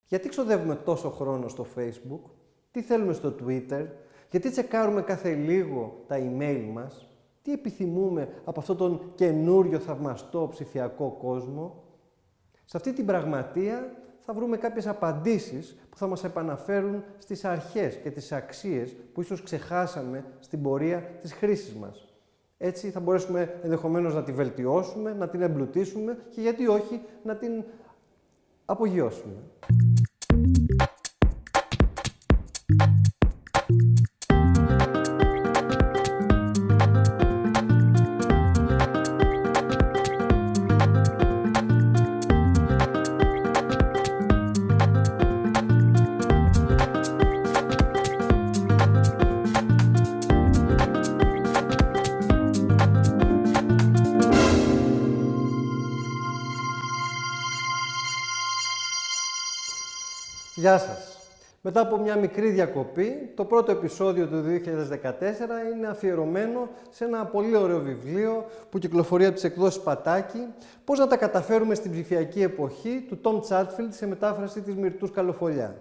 Γιατί ξοδεύουμε τόσο χρόνο στο Facebook, τι θέλουμε στο Twitter, γιατί τσεκάρουμε κάθε λίγο τα email μας, τι επιθυμούμε από αυτόν τον καινούριο θαυμαστό ψηφιακό κόσμο. Σε αυτή την πραγματεία θα βρούμε κάποιες απαντήσεις που θα μας επαναφέρουν στις αρχές και τις αξίες που ίσως ξεχάσαμε στην πορεία της χρήσης μας. Έτσι θα μπορέσουμε ενδεχομένως να τη βελτιώσουμε, να την εμπλουτίσουμε και γιατί όχι να την απογειώσουμε. Γεια σας. Μετά από μια μικρή διακοπή, το πρώτο επεισόδιο του 2014 είναι αφιερωμένο σε ένα πολύ ωραίο βιβλίο που κυκλοφορεί από τις εκδόσεις Πατάκη, «Πώς να τα καταφέρουμε στην ψηφιακή εποχή» του Tom Chatfield σε μετάφραση της Μυρτώ Καλοφωλιά.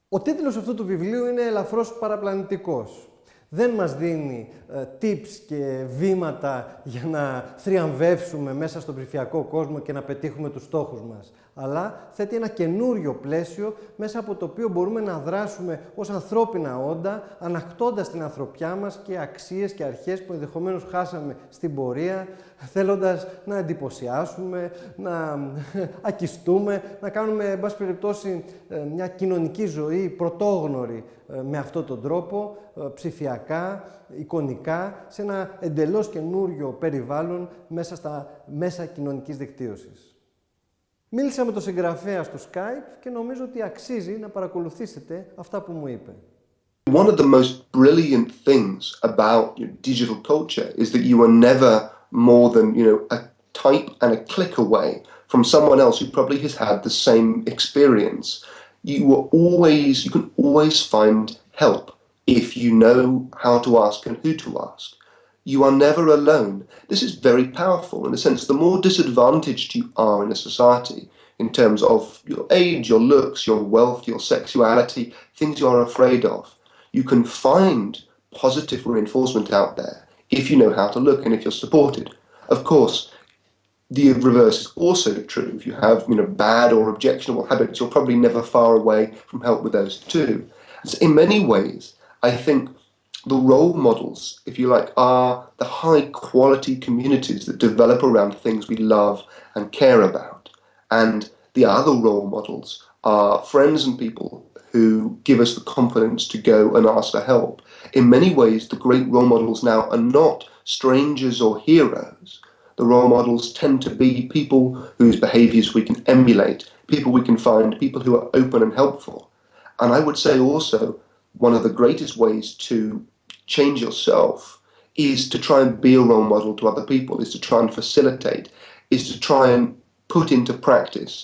Ο τίτλος αυτού του βιβλίου είναι ελαφρώς παραπλανητικός. Δεν μας δίνει tips και βήματα για να θριαμβεύσουμε μέσα στον ψηφιακό κόσμο και να πετύχουμε τους στόχους μας. Αλλά θέτει ένα καινούριο πλαίσιο μέσα από το οποίο μπορούμε να δράσουμε ως ανθρώπινα όντα, ανακτώντας την ανθρωπιά μας και αξίες και αρχές που ενδεχομένως χάσαμε στην πορεία, θέλοντας να εντυπωσιάσουμε, να ακιστούμε, να κάνουμε, εν πάση περιπτώσει, μια κοινωνική ζωή πρωτόγνωρη με αυτόν τον τρόπο, ψηφιακά, εικονικά, σε ένα εντελώς καινούριο περιβάλλον μέσα στα μέσα κοινωνικής δικτύωσης. Μίλησα με τον συγγραφέα στο Skype και νομίζω ότι αξίζει να παρακολουθήσετε αυτά που μου είπε. One of the most brilliant things about digital culture is that you are never more than, a type and a click away from someone else who probably has had the same experience. You can always find help if you know how to ask and who to ask. You are never alone. This is very powerful in a sense. The more disadvantaged you are in a society in terms of your age, your looks, your wealth, your sexuality, things you are afraid of, you can find positive reinforcement out there if you know how to look and if you're supported. Of course, the reverse is also true. If you have bad or objectionable habits, you're probably never far away from help with those too. So in many ways, I think the role models, if you like, are the high-quality communities that develop around things we love and care about. And the other role models are friends and people who give us the confidence to go and ask for help. In many ways, the great role models now are not strangers or heroes. The role models tend to be people whose behaviours we can emulate, people we can find, people who are open and helpful. And I would say also, one of the greatest ways to change yourself is to try and be a role model to other people, is to try and facilitate, is to try and put into practice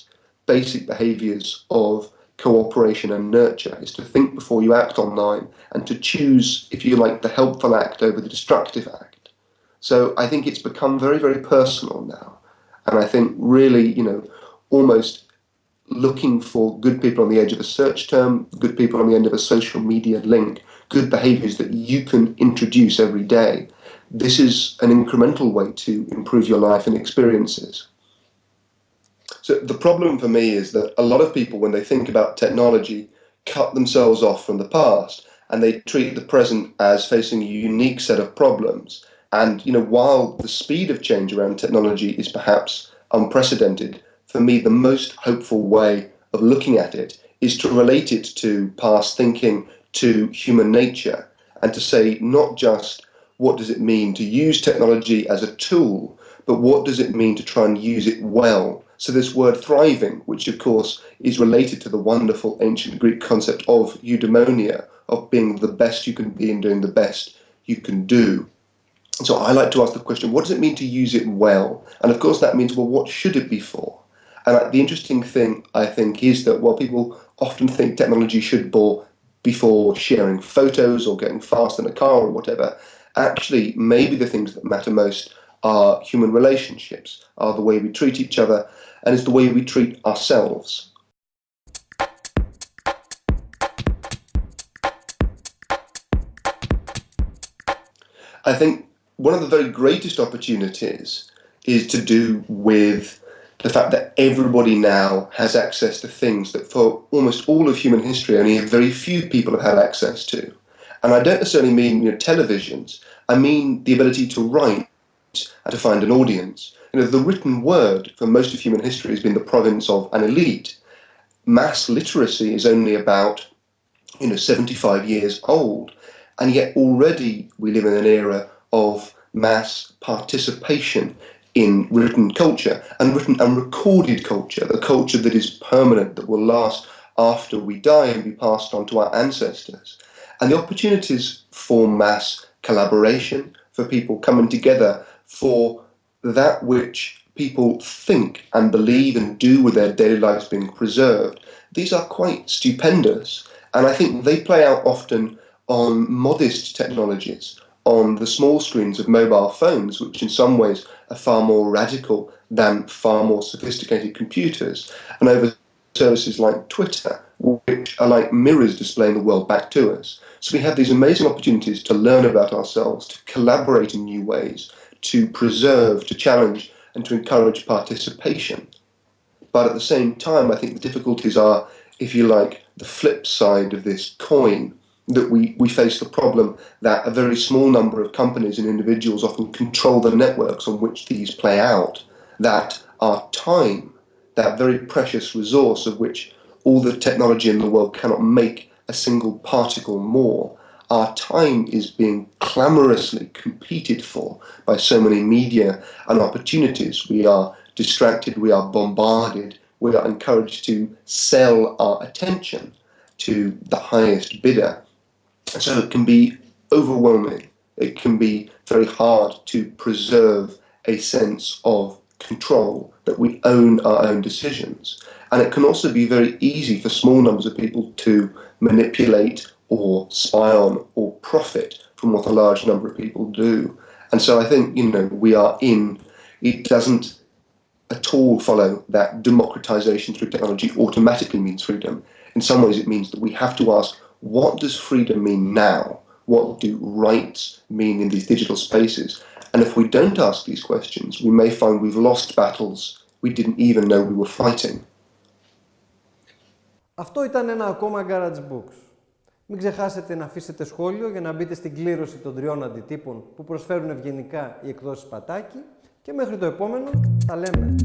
basic behaviours of cooperation and nurture, is to think before you act online and to choose, if you like, the helpful act over the destructive act. So I think it's become very, very personal now. And I think really, almost looking for good people on the edge of a search term, good people on the end of a social media link, good behaviours that you can introduce every day. This is an incremental way to improve your life and experiences. So the problem for me is that a lot of people, when they think about technology, cut themselves off from the past and they treat the present as facing a unique set of problems. And, while the speed of change around technology is perhaps unprecedented, for me, the most hopeful way of looking at it is to relate it to past thinking, to human nature, and to say not just what does it mean to use technology as a tool, but what does it mean to try and use it well. So this word thriving, which of course is related to the wonderful ancient Greek concept of eudaimonia, of being the best you can be and doing the best you can do. So I like to ask the question, what does it mean to use it well? And of course that means, well, what should it be for? And the interesting thing, I think, is that while people often think technology should be for sharing photos or getting fast in a car or whatever, actually maybe the things that matter most our human relationships, are the way we treat each other, and is the way we treat ourselves. I think one of the very greatest opportunities is to do with the fact that everybody now has access to things that for almost all of human history only a very few people have had access to. And I don't necessarily mean televisions, I mean the ability to write and to find an audience. The written word for most of human history has been the province of an elite. Mass literacy is only about 75 years old, and yet already we live in an era of mass participation in written culture, and written and recorded culture, the culture that is permanent, that will last after we die and be passed on to our ancestors. And the opportunities for mass collaboration, for people coming together for that which people think and believe and do with their daily lives being preserved, these are quite stupendous. And I think they play out often on modest technologies, on the small screens of mobile phones, which in some ways are far more radical than far more sophisticated computers, and over services like Twitter, which are like mirrors displaying the world back to us. So we have these amazing opportunities to learn about ourselves, to collaborate in new ways, to preserve, to challenge, and to encourage participation. But at the same time, I think the difficulties are, if you like, the flip side of this coin, that we face the problem that a very small number of companies and individuals often control the networks on which these play out, that our time, that very precious resource of which all the technology in the world cannot make a single particle more, our time is being clamorously competed for by so many media and opportunities. We are distracted, we are bombarded, we are encouraged to sell our attention to the highest bidder. So it can be overwhelming. It can be very hard to preserve a sense of control, that we own our own decisions. And it can also be very easy for small numbers of people to manipulate or spy on or profit from what a large number of people do. And so I think, it doesn't at all follow that democratization through technology automatically means freedom. In some ways it means that we have to ask, what does freedom mean now? What do rights mean in these digital spaces? And if we don't ask these questions, we may find we've lost battles we didn't even know we were fighting. Αυτό ήταν ένα ακόμα GarageBOOKS. Μην ξεχάσετε να αφήσετε σχόλιο για να μπείτε στην κλήρωση των 3 αντιτύπων που προσφέρουν ευγενικά οι εκδόσεις Πατάκη και μέχρι το επόμενο, τα λέμε.